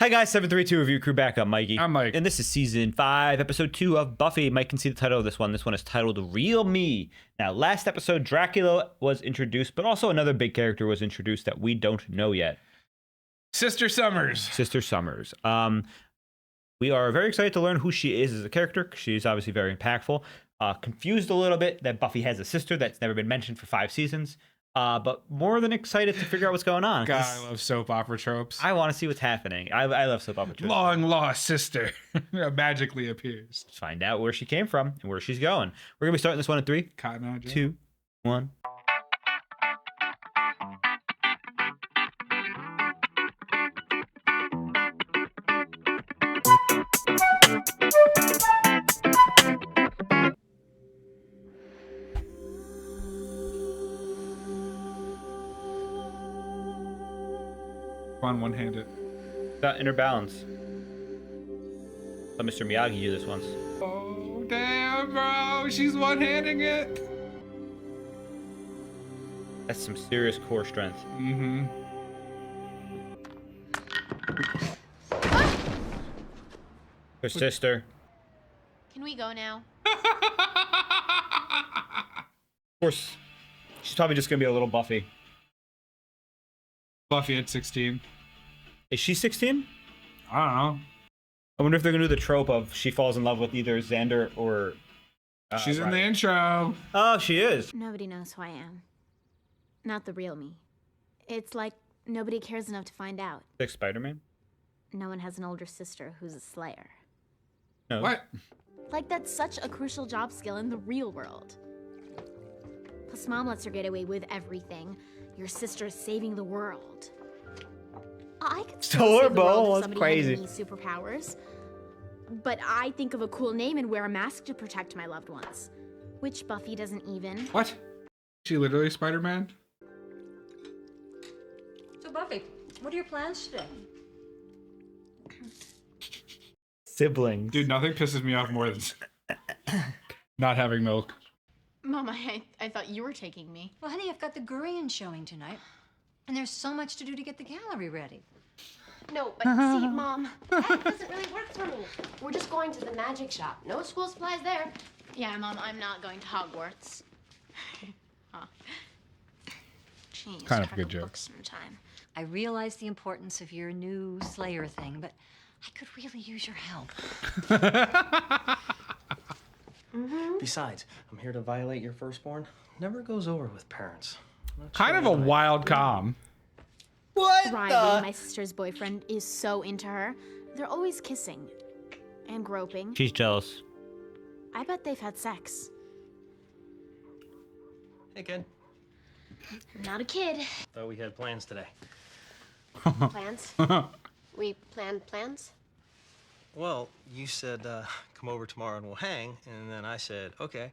Hi guys, 732 Review Crew back up, Mikey. I'm Mike. And this is Season 5, Episode 2 of Buffy. Mike can see the title of this one. This one is titled Real Me. Now, last episode, Dracula was introduced, but also another big character was introduced that we don't know yet. Sister Summers. Sister Summers. We are very excited to learn who she is as a character, because she's obviously very impactful. Confused a little bit that Buffy has a sister that's never been mentioned for 5 seasons. But more than excited to figure out what's going on. God, I love soap opera tropes. I want to see what's happening. I love soap opera tropes. Long lost sister magically appears. Let's find out where she came from and where she's going. We're going to be starting this one in 3, Cotton Eye Joe. 2, 1. On one-handed. Got inner balance. Let Mr. Miyagi do this once. Oh, damn, bro. She's one-handing it. That's some serious core strength. Mm-hmm. Her sister. Can we go now? Of course, she's probably just going to be a little Buffy. Buffy at 16. Is she 16? I don't know. I wonder if they're going to do the trope of she falls in love with either Xander or... She's in the Riley. intro. Oh, she is. Nobody knows who I am. Not the real me. It's like nobody cares enough to find out. Like Spider-Man? No one has an older sister who's a slayer. No. What? Like that's such a crucial job skill in the real world. Plus mom lets her get away with everything. Your sister's saving the world. I could still Stole her save the world bow, if that's somebody crazy. handed me superpowers. But I think of a cool name and wear a mask to protect my loved ones. Which Buffy doesn't even. What? She literally Spider-Man? So, Buffy, what are your plans today? Siblings. Dude, nothing pisses me off more than not having milk. Mom, I thought you were taking me. Well, honey, I've got the Gurian showing tonight, and there's so much to do to get the gallery ready. No, but see, Mom, that doesn't really work for me. We're just going to the magic shop. No school supplies there. Yeah, Mom, I'm not going to Hogwarts. Huh. Jeez, Kind of a try good to joke. book some time. I realize the importance of your new Slayer thing, but I could really use your help. Besides, I'm here to violate your firstborn. Never goes over with parents. Not Kind sure of a why. wild com. What Riley, my sister's boyfriend, is so into her. They're always kissing and groping. She's jealous. I bet they've had sex. Hey, kid. I'm not a kid. Thought we had plans today. Plans? We planned plans? Well, you said, come over tomorrow and we'll hang, and then I said, okay.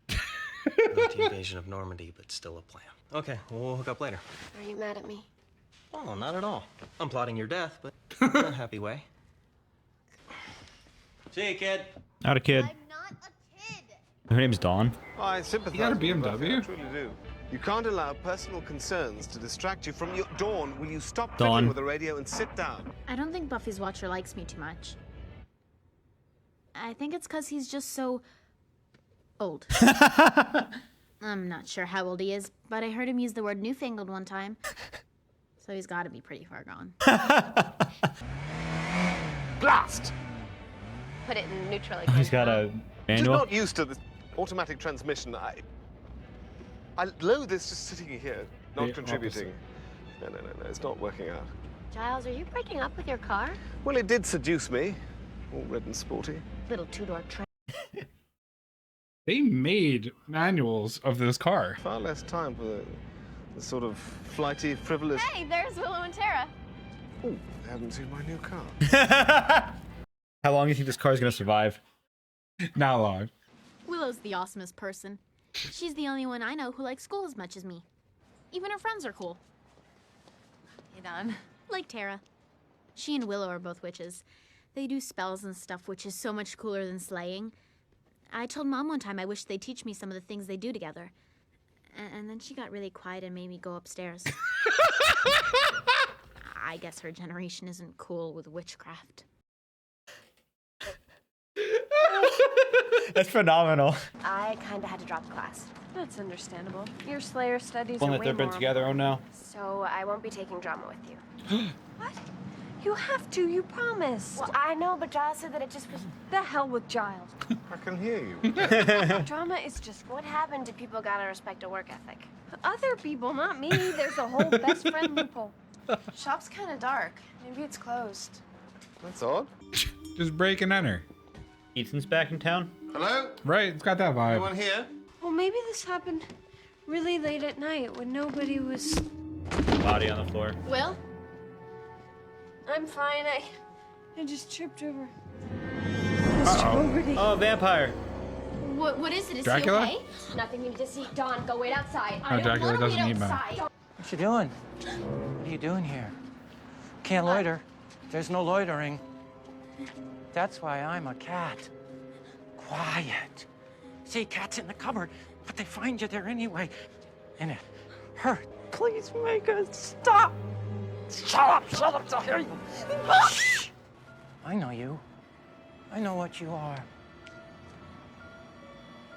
Not the invasion of Normandy, but still a plan. Okay, we'll hook up later. Are you mad at me? Oh, not at all. I'm plotting your death, but in a happy way. See you, kid. Not a kid. not a kid. Her name's Dawn. I sympathize. You got a with Buffy, BMW? I truly do. You can't allow personal concerns to distract you from your Dawn. Will you stop Dawn. fiddling with the radio and sit down? I don't think Buffy's watcher likes me too much. I think it's because he's just so old. I'm not sure how old he is, but I heard him use the word newfangled one time. So he's got to be pretty far gone. Blast! Put it in neutral He's again. got a Just manual. not used to this automatic transmission. I loathe this just sitting here, not The contributing. No, it's not working out. Giles, are you breaking up with your car? Well, it did seduce me. All red and sporty. Little two-door train. They made manuals of this car. Far less time for the sort of flighty, frivolous... Hey, there's Willow and Tara. Oh, I haven't seen my new car. How long do you think this car is going to survive? Not long. Willow's the awesomest person. She's the only one I know who likes school as much as me. Even her friends are cool. Hey, Don. Like Tara. She and Willow are both witches. They do spells and stuff, which is so much cooler than slaying. I told Mom one time I wish they'd teach me some of the things they do together. And then she got really quiet and made me go upstairs. I guess her generation isn't cool with witchcraft. That's phenomenal. I kinda had to drop class. That's understandable. Your Slayer studies One are that way they've been more together. Oh no. So I won't be taking drama with you. What? You have to, you promised. Well, I know, but Giles said that it just was... The hell with Giles. I can hear you. Drama is just What happened to people gotta respect a work ethic? other people, not me. There's a whole best friend loophole. Shop's kinda dark. Maybe it's closed. That's odd. Just break and enter. Ethan's back in town. Hello? Right, it's got that vibe. Anyone here? Well, maybe this happened really late at night when nobody was... Body on the floor. Will? I'm fine. I just tripped over. Oh, vampire. What is it? Is Dracula? he okay? Nothing you need to see. Dawn, go wait outside. Oh, Dracula doesn't need man. What you doing? What are you doing here? Can't loiter. There's no loitering. That's why I'm a cat. Quiet. See, cats in the cupboard, but they find you there anyway. And it hurt. Please make us stop. Shut up, I'll hear you. Shh. I know you. I know what you are.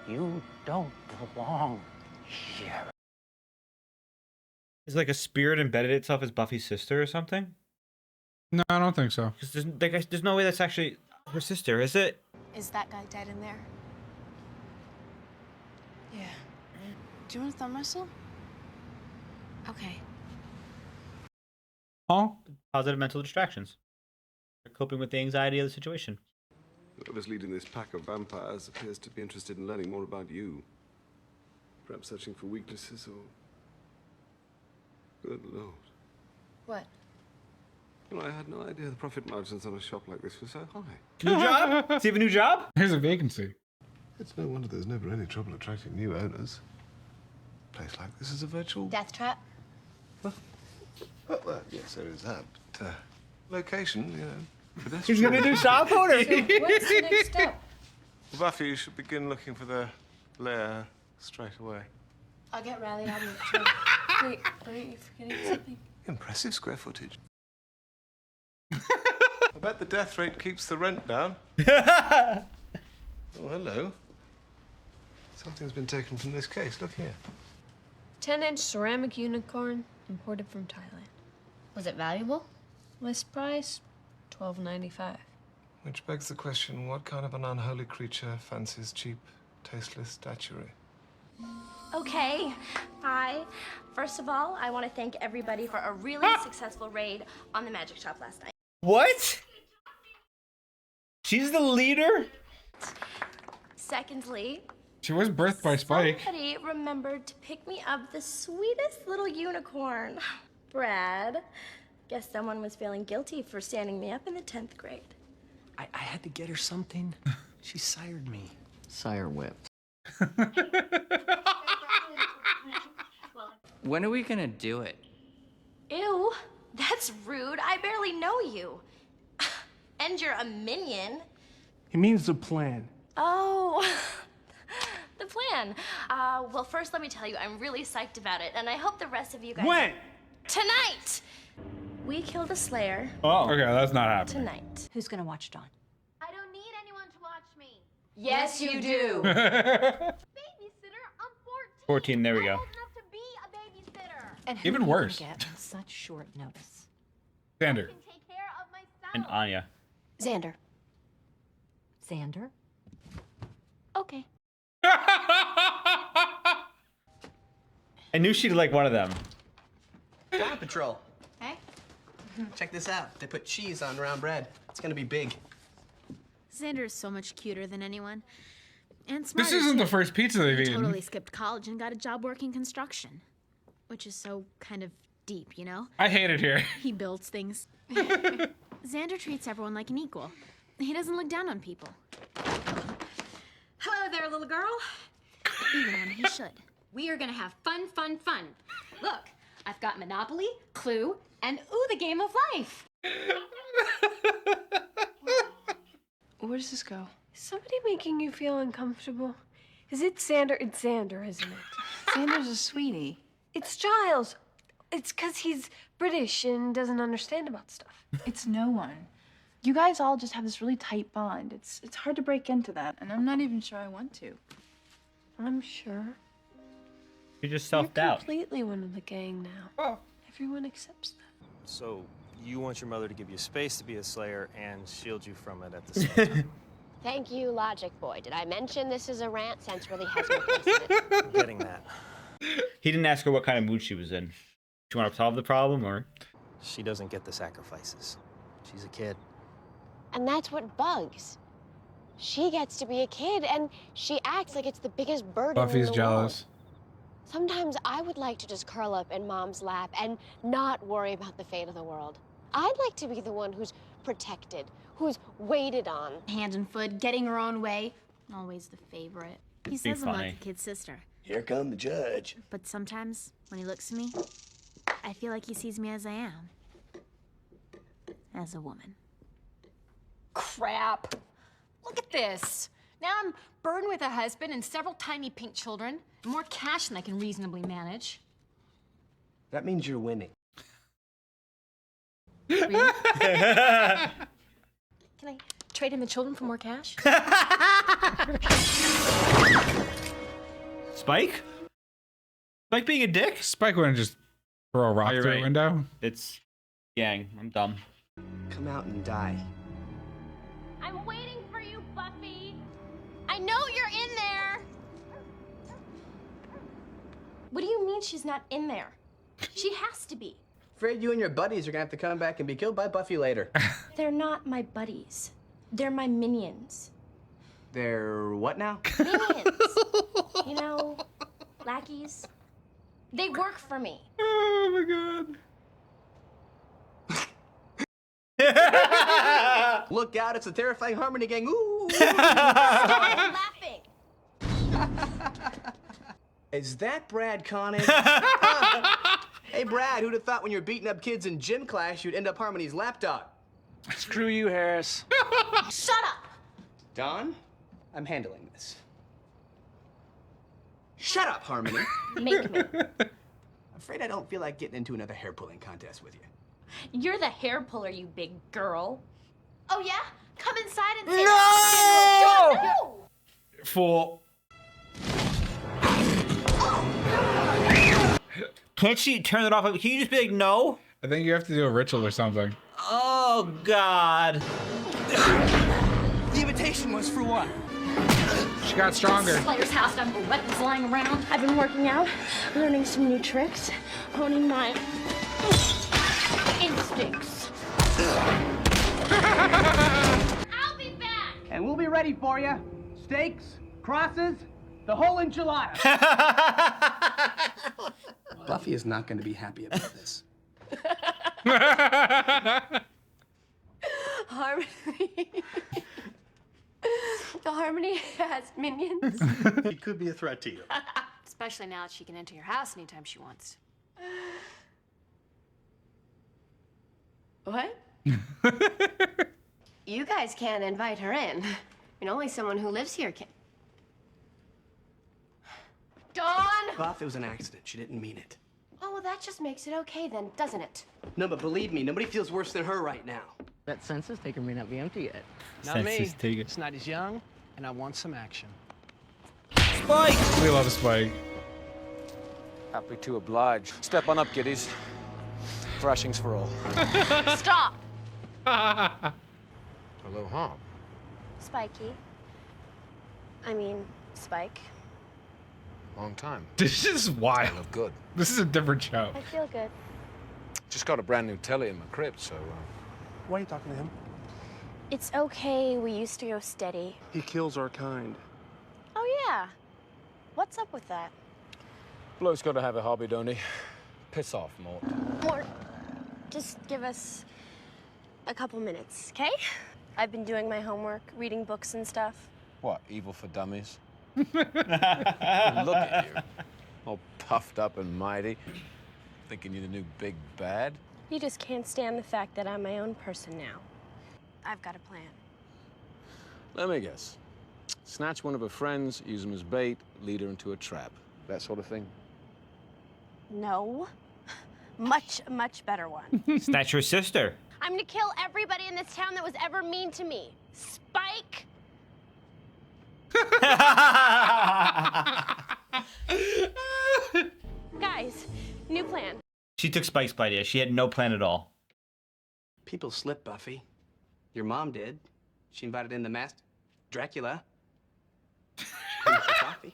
You don't belong here. Is like a spirit embedded itself as Buffy's sister or something? No, I don't think so. Because there's no way that's actually her sister, is it? Is that guy dead in there? Yeah. Do you want a thumb wrestle? Okay. Huh? Positive mental distractions. They're coping with the anxiety of the situation. Whoever's leading this pack of vampires appears to be interested in learning more about you. Perhaps searching for weaknesses or... Good Lord. What? Well, I had no idea the profit margins on a shop like this were so high. New job? Does he have a new job? Here's a vacancy. It's no wonder there's never any trouble attracting new owners. A place like this is a virtual... Death trap? Well, yes, there is that, but, location, you know, He's gonna do shop owner. What's the next step? Buffy, you should begin looking for the lair straight away. I'll get Riley out of the trunk. Wait, aren't you forgetting something? Impressive square footage. I bet the death rate keeps the rent down. Oh, hello. Something's been taken from this case. Look here. 10-inch ceramic unicorn imported from Thailand. Was it valuable? List price, $12.95. Which begs the question, what kind of an unholy creature fancies cheap, tasteless statuary? Okay. Hi. First of all, I want to thank everybody for a really successful raid on the magic shop last night. What? She's the leader? Secondly, She was birthed by Spike. somebody remembered to pick me up the sweetest little unicorn. Brad. Guess someone was feeling guilty for standing me up in the 10th grade. I had to get her something. She sired me. Sire whip. When are we gonna do it? Ew, that's rude. I barely know you. And you're a minion. He means the plan. Oh, the plan. Well, first let me tell you, I'm really psyched about it, and I hope the rest of you guys... When? Tonight! We killed a Slayer Oh. Okay, that's not happening. tonight. Who's gonna watch Dawn? I don't need anyone to watch me. Yes, you do. Babysitter, I'm 14. 14, there we go. I'm old enough to be a babysitter. And who Even are you gonna worse. get on such short notice? Xander. I can take care of myself. And Anya. Xander. Xander? Okay. I knew she'd like one of them. Dog Patrol. Hey? Check this out. They put cheese on round bread. It's gonna be big. Xander is so much cuter than anyone. And smarter, This isn't the too. first pizza they've He eaten. totally skipped college and got a job working construction. Which is so kind of deep, you know? I hate it here. He builds things. Xander treats everyone like an equal. He doesn't look down on people. Hello there, little girl. Even when he should. We are gonna have fun, fun, fun. Look, I've got Monopoly, Clue, and the game of life. Where does this go? Is somebody making you feel uncomfortable? Is it Xander? It's Xander, isn't it? Xander's a sweetie. It's Giles. It's because he's British and doesn't understand about stuff. It's no one. You guys all just have this really tight bond. It's hard to break into that, and I'm not even sure I want to. I'm sure. You just You're self-doubt. completely one of the gang now. Oh. Everyone accepts that. So you want your mother to give you space to be a Slayer and shield you from it at the same time. Thank you, Logic Boy. Did I mention this is a rant? Sense really has no place in it. Getting that. He didn't ask her what kind of mood she was in. Do you want to solve the problem, or? She doesn't get the sacrifices. She's a kid. And that's what bugs. She gets to be a kid, and she acts like it's the biggest burden Buffy's in the jealous. world. Sometimes I would like to just curl up in Mom's lap and not worry about the fate of the world. I'd like to be the one who's protected, who's waited on. Hand and foot, getting her own way. Always the favorite. He says I'm funny. like a kid sister. Here come the judge. But sometimes, when he looks at me, I feel like he sees me as I am. As a woman. Crap. Look at this. Now I'm burdened with a husband and several tiny pink children, and more cash than I can reasonably manage. That means you're winning. Really? Can I trade in the children for more cash? Spike? Spike being a dick? Spike wouldn't just throw a rock You're through a right. window. It's gang. I'm dumb. Come out and die. I'm waiting for you, Buffy. I know you're in there. What do you mean she's not in there? She has to be. Afraid you and your buddies are gonna have to come back and be killed by Buffy later. They're not my buddies. They're my minions. They're what now? Minions. You know, lackeys. They work for me. Oh my god. Look out, it's a terrifying Harmony gang. Ooh! Stop laughing. Is that Brad Conning? Hey, Brad, who'd have thought when you're beating up kids in gym class, you'd end up Harmony's lapdog? Screw you, Harris. Shut up. Don, I'm handling this. Shut up, Harmony. Make me. Afraid I don't feel like getting into another hair pulling contest with you. You're the hair puller, you big girl. Oh, yeah? Come inside and say No! No! Fool. Can't she turn it off? Can you just be like, no? I think you have to do a ritual or something. Oh, God. The invitation was for what? She got stronger. Slayer's house, I've got weapons lying around. I've been working out, learning some new tricks, honing my instincts. I'll be back. And we'll be ready for you. Steaks, crosses, the whole enchilada. Buffy is not going to be happy about this. Harmony. Harmony has minions. He could be a threat to you. Especially now that she can enter your house anytime she wants. What? You guys can't invite her in. And only someone who lives here can. Dawn! Buff, it was an accident. She didn't mean it. Oh, well, that just makes it okay then, doesn't it? No, but believe me, nobody feels worse than her right now. That census taker may not be empty yet. Not me. Census taker. It's not as young, and I want some action. Spike! We love Spike. Happy to oblige. Step on up, kiddies. Thrashings for all. Stop! Hello, Hop. Spiky. I mean, Spike. Long time. This is wild. I look good. This is a different show. I feel good. Just got a brand new telly in my crib, so. Why are you talking to him? It's okay, we used to go steady. He kills our kind. Oh, yeah. What's up with that? Bloke's got to have a hobby, don't he? Piss off, Mort. Mort, just give us a couple minutes, okay? I've been doing my homework, reading books and stuff. What, Evil for Dummies? Look at you. All puffed up and mighty. Thinking you're the new big bad? You just can't stand the fact that I'm my own person now. I've got a plan. Let me guess. Snatch one of her friends, use him as bait, lead her into a trap. That sort of thing? No. much, much better one. That's your sister. I'm gonna kill everybody in this town that was ever mean to me. Spike! Guys, new plan. She took Spike's idea. She had no plan at all. People slip, Buffy. Your mom did. She invited in the masked Dracula. For coffee.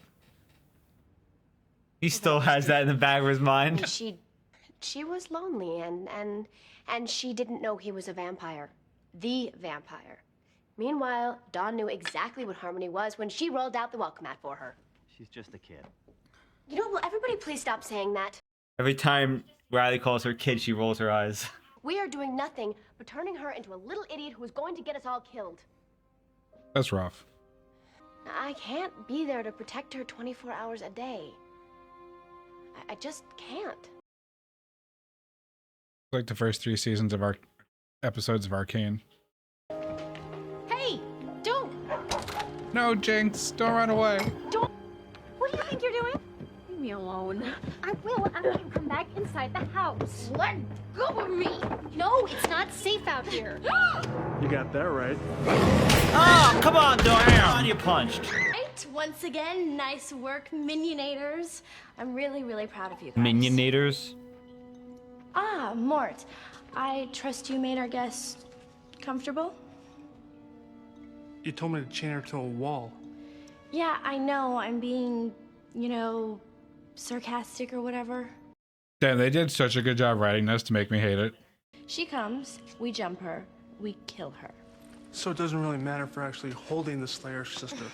He still has that in the back of his mind. She was lonely and she didn't know he was a vampire. The vampire. Meanwhile, Dawn knew exactly what Harmony was when she rolled out the welcome mat for her. She's just a kid. You know, will everybody please stop saying that? Every time Riley calls her kid, she rolls her eyes. We are doing nothing but turning her into a little idiot who is going to get us all killed. That's rough. I can't be there to protect her 24 hours a day. I just can't. Like the first 3 seasons of our episodes of Arcane. Hey, don't. No, Jinx, don't run away. Don't. What do you think you're doing? Leave me alone. I will after you come back inside the house. Let go of me! No, it's not safe out here. You got that right. Oh, come on, Dawn. You punched. Right, once again, nice work, Minionators. I'm really, really proud of you guys. Minionators? Ah, Mort. I trust you made our guest comfortable? You told me to chain her to a wall. Yeah, I know. I'm being, you know, sarcastic or whatever. Damn, they did such a good job writing this to make me hate it. She comes, we jump her, we kill her. So it doesn't really matter if we're actually holding the Slayer's sister.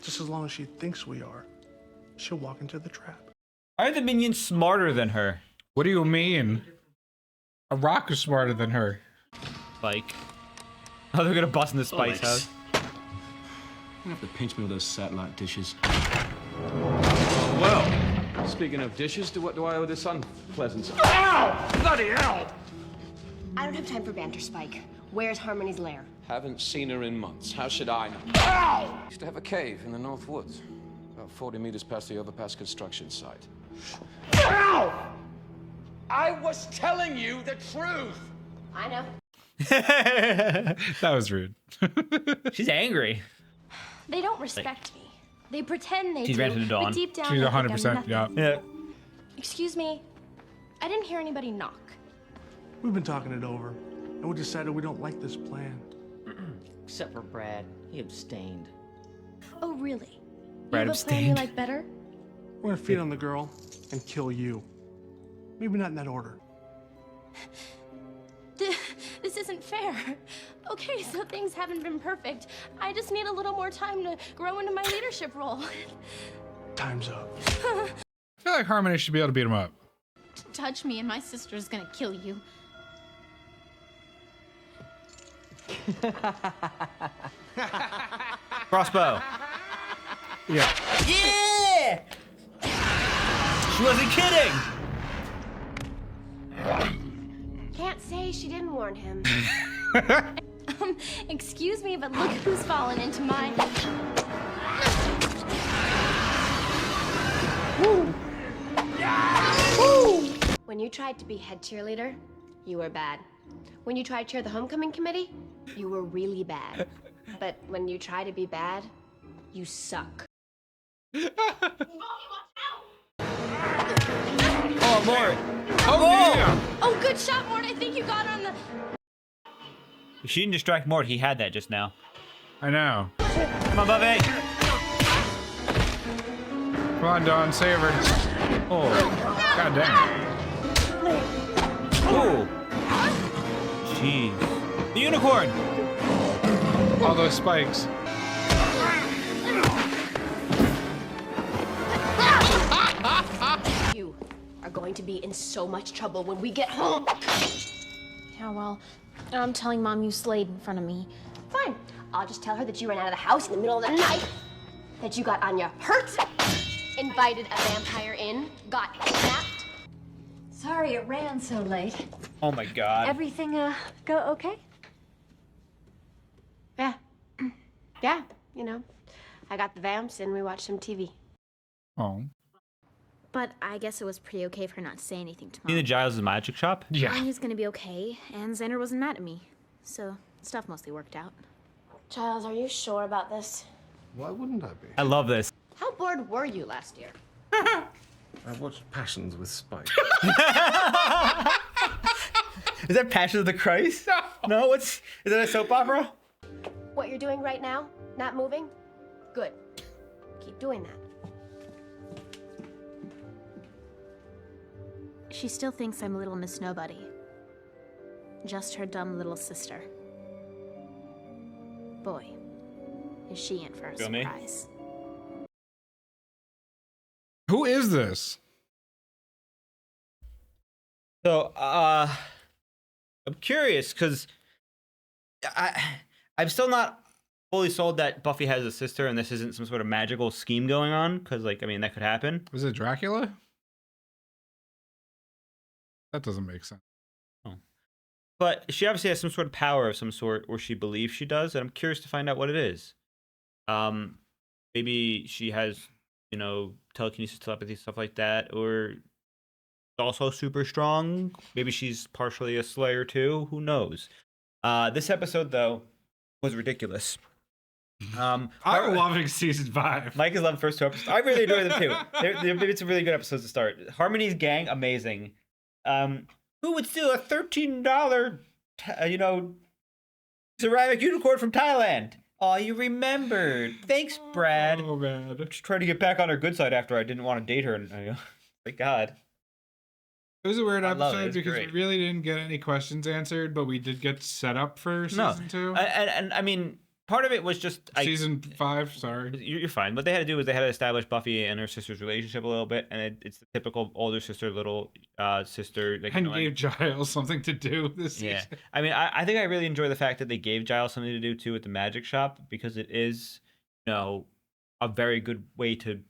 Just as long as she thinks we are, she'll walk into the trap. Why are the minions smarter than her? What do you mean? A rock is smarter than her. Spike. Oh, they're gonna bust in the Spike's house. You have to pinch me with those satellite dishes. Well, speaking of dishes, what do I owe this unpleasant? Ow! Bloody hell! I don't have time for banter, Spike. Where's Harmony's lair? Haven't seen her in months. How should I know? Ow! Used to have a cave in the North Woods, about 40 meters past the overpass construction site. Ow! I was telling you the truth! I know. That was rude. She's angry. They don't respect me. They pretend they She's do, ranting to Dawn. but deep down She's they 100%, think I'm yeah. nothing. Yeah. Excuse me, I didn't hear anybody knock. We've been talking it over, and we decided we don't like this plan. Except for Brad. He abstained. Oh, really? Brad You have a plan you abstained. like better? We're gonna feed on the girl and kill you. Maybe not in that order. This isn't fair. Okay, so things haven't been perfect. I just need a little more time to grow into my leadership role. Time's up. I feel like Harmony should be able to beat him up. Touch me and my sister's gonna kill you. Crossbow. Yeah. Yeah! She wasn't kidding! Can't say she didn't warn him. Excuse me, but look who's fallen into my... When you tried to be head cheerleader, you were bad. When you tried to chair the homecoming committee, you were really bad. But when you try to be bad, you suck. Oh, Mort. Oh, yeah. Oh, good shot, Mort. I think you got on the... She didn't distract Mort. He had that just now. I know. Come on, Buffy. Come on, Dawn, save her. Oh, god damn. Oh. Jeez. The unicorn. All those spikes. You are going to be in so much trouble when we get home. Yeah, well, I'm telling Mom you slayed in front of me. Fine. I'll just tell her that you ran out of the house in the middle of the night, that you got Anya hurt, invited a vampire in, got kidnapped. Sorry it ran so late. Oh my god. Everything, go okay? Yeah. Yeah, you know. I got the vamps and we watched some TV. Oh. But I guess it was pretty okay for her not to say anything to You Mom. the Giles' magic shop? I knew was gonna be okay, and Xander wasn't mad at me. So, stuff mostly worked out. Giles, are you sure about this? Why wouldn't I be? I love this. How bored were you last year? I've watched Passions with Spike. Is that Passion of the Christ? No, is that a soap opera? What you're doing right now? Not moving? Good. Keep doing that. She still thinks I'm little Miss Nobody. Just her dumb little sister. Boy, is she in for a Feel me? surprise. Who is this? So, I'm curious because I'm still not fully sold that Buffy has a sister and this isn't some sort of magical scheme going on. Because, like, I mean, that could happen. Was it Dracula? That doesn't make sense. But she obviously has some sort of power of some sort, or she believes she does, and I'm curious to find out what it is. Maybe she has, telekinesis, telepathy, stuff like that, or also super strong. Maybe she's partially a Slayer too. Who knows? This episode though was ridiculous. I'm loving season 5. Mike has loved the first 2 episodes. I really enjoyed them too. They've been some really good episodes to start. Harmony's gang, amazing. Who would steal a $13, ceramic unicorn from Thailand? Oh, you remembered. Thanks, Brad. Oh, man. Just trying to get back on her good side after I didn't want to date her. And thank God. It was a weird love it. episode It's because great. we really didn't get any questions answered, but we did get set up for season 2. And I mean, part of it was just Season 5, sorry. You're fine. What they had to do was they had to establish Buffy and her sister's relationship a little bit, and it's the typical older sister, little sister. Like, And gave Giles something to do this yeah. season. I mean, I think I really enjoy the fact that they gave Giles something to do too at the magic shop because it is, a very good way to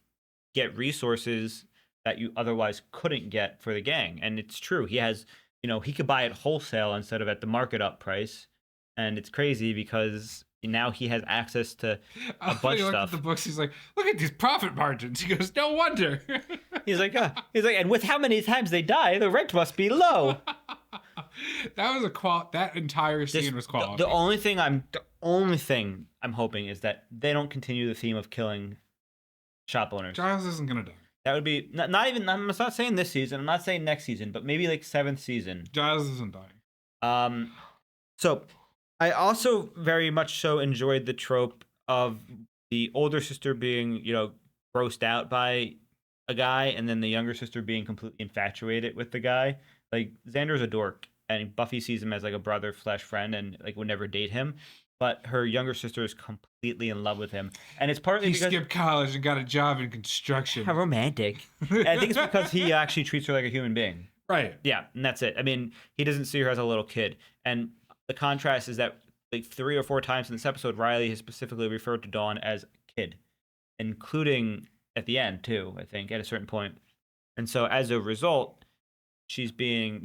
get resources that you otherwise couldn't get for the gang. And it's true. He has, he could buy it wholesale instead of at the market up price. And it's crazy because now he has access to a bunch He of looked stuff. at the books. He's like, look at these profit margins. He goes, no wonder. He's like, and with how many times they die, the rent must be low. That was that entire scene was quality. The only thing I'm hoping is that they don't continue the theme of killing shop owners. Giles isn't gonna die. That would be not even. I'm not saying this season. I'm not saying next season, but maybe like 7th season. Giles isn't dying. So I also very much so enjoyed the trope of the older sister being, grossed out by a guy, and then the younger sister being completely infatuated with the guy. Like, Xander's a dork, and Buffy sees him as like a brother / friend, and like would never date him. But her younger sister is completely in love with him, and it's partly He because skipped college and got a job in construction. how romantic. And I think it's because he actually treats her like a human being. Right. Yeah, and that's it. I mean, he doesn't see her as a little kid. And the contrast is that like 3 or 4 times in this episode, Riley has specifically referred to Dawn as a kid, including at the end too, I think, at a certain point. And so as a result, she's being,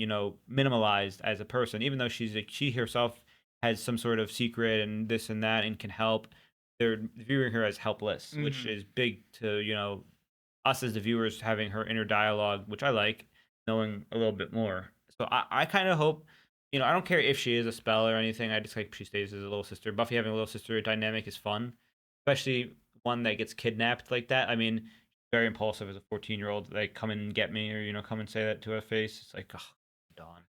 minimalized as a person, even though she herself has some sort of secret and this and that and can help. They're viewing her as helpless, which is big to, us as the viewers having her inner dialogue, which I like, knowing a little bit more. So I kind of hope, I don't care if she is a spell or anything. I just like she stays as a little sister. Buffy having a little sister dynamic is fun, especially one that gets kidnapped like that. I mean, very impulsive as a 14-year-old, like, come and get me, or, come and say that to her face. It's like, oh, Dawn.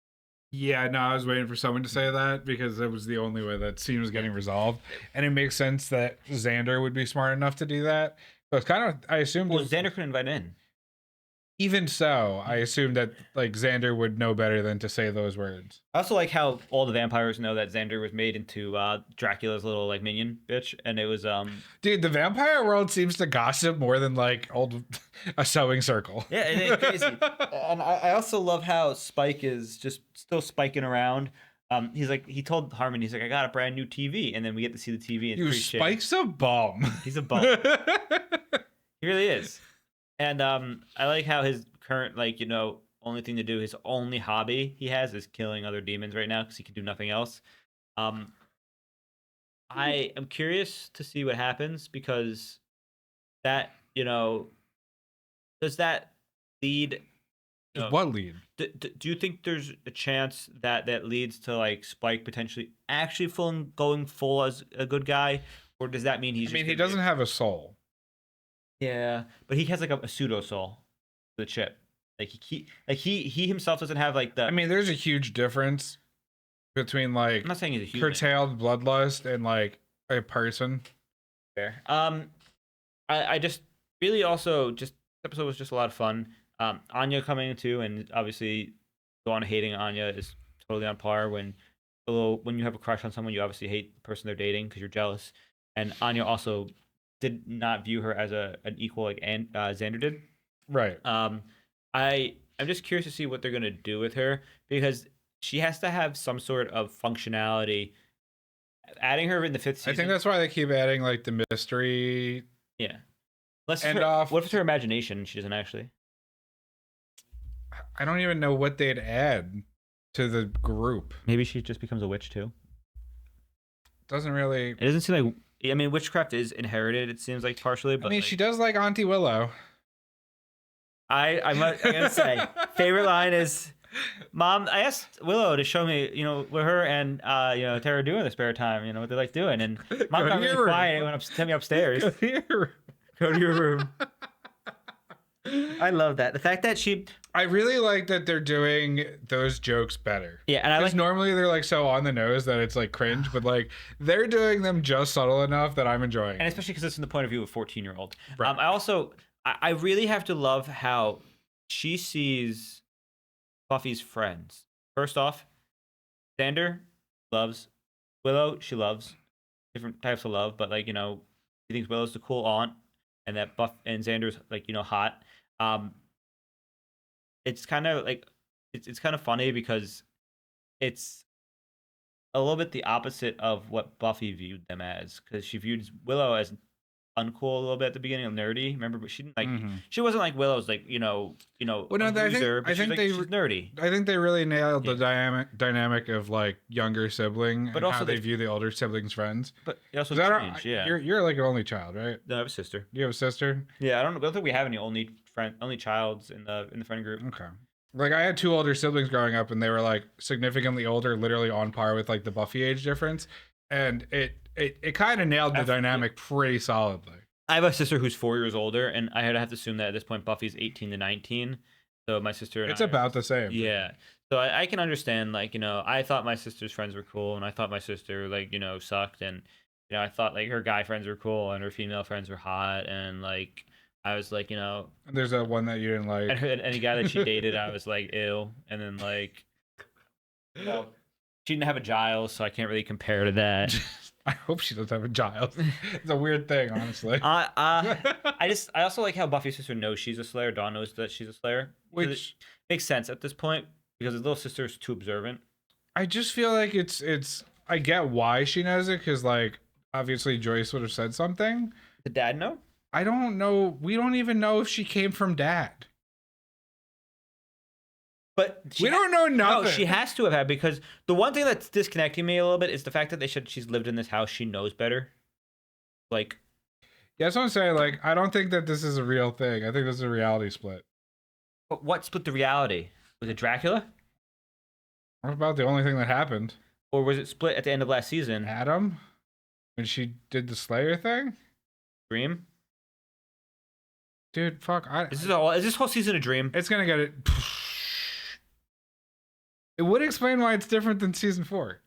Yeah, no, I was waiting for someone to say that because that was the only way that scene was getting resolved. And it makes sense that Xander would be smart enough to do that. So it's kind of, I assumed. Well, Xander could invite in. Even so, I assumed that like Xander would know better than to say those words. I also like how all the vampires know that Xander was made into Dracula's little like minion bitch, and it was Dude, the vampire world seems to gossip more than like a sewing circle. Yeah, it's crazy. And I also love how Spike is just still spiking around. He told Harmony, he's like, I got a brand new TV, and then we get to see the TV. And Spike's a bum. He's a bum. He really is. And I like how his current, only thing to do, his only hobby he has is killing other demons right now because he can do nothing else. I am curious to see what happens because that, does that lead? What lead? Do you think there's a chance that that leads to like Spike potentially actually going full as a good guy, or does that mean he's? I mean, just he gonna be doesn't have a soul. Yeah, but he has like a pseudo soul, the chip. Like he himself doesn't have like the. I mean, there's a huge difference between like I'm not saying he's a human. curtailed bloodlust and like a person. Fair. I just really also just this episode was just a lot of fun. Anya coming too, and obviously, Dawn hating Anya is totally on par. When you have a crush on someone, you obviously hate the person they're dating because you're jealous. And Anya also did not view her as an equal like Xander did. Right. I'm just curious to see what they're gonna do with her because she has to have some sort of functionality. Adding her in the 5th season. I think that's why they keep adding like the mystery. Yeah. What if it's her imagination? She doesn't actually. I don't even know what they'd add to the group. Maybe she just becomes a witch too. Doesn't really. It doesn't seem like. I mean, witchcraft is inherited. It seems like partially, but I mean, she does like Auntie Willow. I'm gonna say favorite line is, "Mom, I asked Willow to show me, what her and Tara do in the spare time. What they like doing." And Mom got really quiet and sent me upstairs. Go to your room. I love that. The fact that I really like that they're doing those jokes better. Yeah, and I like normally they're like so on the nose that it's like cringe, but like they're doing them just subtle enough that I'm enjoying. And especially because it's from the point of view of a 14-year-old. Right. I really have to love how she sees Buffy's friends. First off, Xander loves Willow. She loves different types of love, but like he thinks Willow's the cool aunt, and that Buff and Xander's like hot. It's kind of like it's kind of funny because it's a little bit the opposite of what Buffy viewed them as, because she viewed Willow as uncool a little bit at the beginning, of nerdy. Remember, but she didn't like. She wasn't like Willow's like Well, no, loser, I think she's nerdy. I think they really nailed the dynamic of like younger sibling, but and also how they view the older siblings' friends. But it also changed. Yeah, you're like an only child, right? No, I have a sister. You have a sister? Yeah, I don't think we have any only childs in the friend group. Okay. Like I had 2 older siblings growing up, and they were like significantly older, literally on par with like the Buffy age difference, and it kind of nailed the dynamic pretty solidly. I have a sister who's 4 years older, and I had to have to assume that at this point Buffy's 18 to 19. So my sister and it's about the same. Yeah. So I can understand, like, I thought my sister's friends were cool, and I thought my sister, like, sucked, and I thought like her guy friends were cool and her female friends were hot, and like I was like, there's that one that you didn't like. And any guy that she dated, I was like, ew. And then like, she didn't have a Giles, so I can't really compare to that. I hope she doesn't have a Giles. It's a weird thing, honestly. I also like how Buffy's sister knows she's a Slayer. Dawn knows that she's a Slayer, which makes sense at this point because his little sister is too observant. I just feel like it's. I get why she knows it, because like obviously Joyce would have said something. Did Dad know? I don't know. We don't even know if she came from Dad. But we don't know nothing. No, she has to have had, because the one thing that's disconnecting me a little bit is the fact that they said she's lived in this house. She knows better. Like, yeah, that's what I'm saying. Like, I don't think that this is a real thing. I think this is a reality split. But what split the reality? Was it Dracula? What about the only thing that happened? Or was it split at the end of last season? Adam? When she did the Slayer thing? Dream? Dude, fuck. Is this whole season a dream? It's gonna get it. It would explain why it's different than season 4.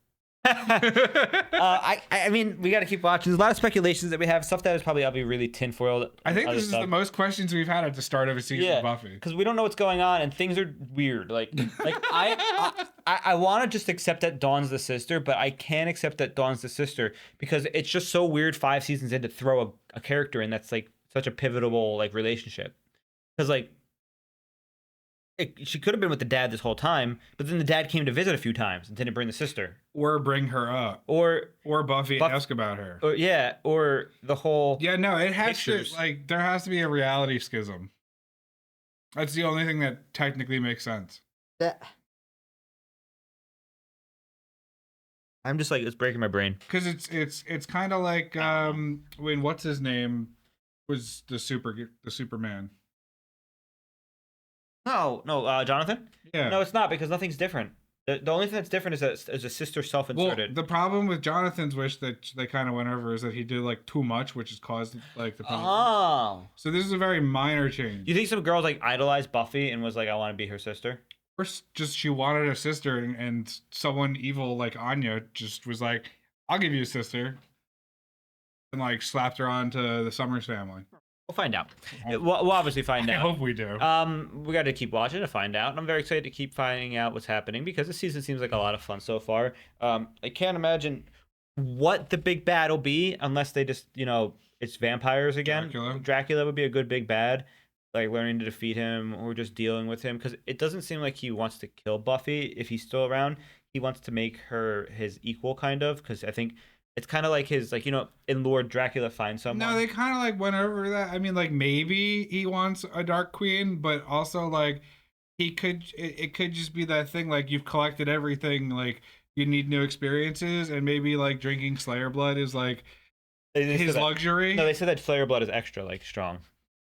I mean, we got to keep watching. There's a lot of speculations that we have, stuff that is probably, I'll be really tinfoiled. I think this is the most questions we've had at the start of a season of Buffy. Because we don't know what's going on, and things are weird. Like I want to just accept that Dawn's the sister, but I can't accept that Dawn's the sister because it's just so weird 5 seasons in to throw a character in that's like such a pivotal like relationship. Because like she could have been with the dad this whole time, but then the dad came to visit a few times and didn't bring the sister. Or bring her up. Or Buffy ask about her. Or the whole Yeah, no, it has pictures. to, like, there has to be a reality schism. That's the only thing that technically makes sense. I'm just like, it's breaking my brain. Because it's kind of like when what's his name was the Superman. No, Jonathan. Yeah. No, it's not because nothing's different. The only thing that's different is that is a sister Well, self-inserted. the problem with Jonathan's wish that they kind of went over is that he did like too much, which has caused like the problem. Oh. So this is a very minor change. You think some girls like idolized Buffy and was like, I want to be her sister? Or just she wanted a sister, and someone evil like Anya just was like, "I'll give you a sister," and like slapped her onto the Summers family. We'll find out. We'll obviously find I out. hope we do. We got to keep watching to find out. And I'm very excited to keep finding out what's happening because this season seems like a lot of fun so far. I can't imagine what the big bad will be unless they just, it's vampires again. Dracula would be a good big bad, like learning to defeat him or just dealing with him because it doesn't seem like he wants to kill Buffy if he's still around. He wants to make her his equal, kind of, because I think it's kind of like his, in Lord Dracula finds someone. No, they kind of like went over that. I mean, like maybe he wants a Dark Queen, but also like it could just be that thing like you've collected everything, like you need new experiences, and maybe like drinking Slayer blood is like his luxury. No, they said that Slayer blood is extra strong,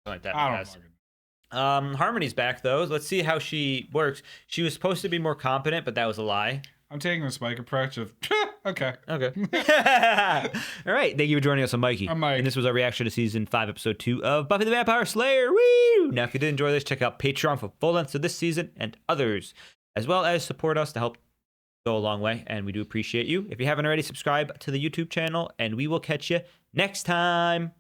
something like that. I don't know. Harmony's back though. Let's see how she works. She was supposed to be more competent, but that was a lie. I'm taking the Spike approach of okay. All right. Thank you for joining us on Mikey. I'm Mike. And this was our reaction to season 5, episode 2 of Buffy the Vampire Slayer. Woo! Now, if you did enjoy this, check out Patreon for full lengths of this season and others, as well as support us to help go a long way. And we do appreciate you. If you haven't already, subscribe to the YouTube channel, and we will catch you next time.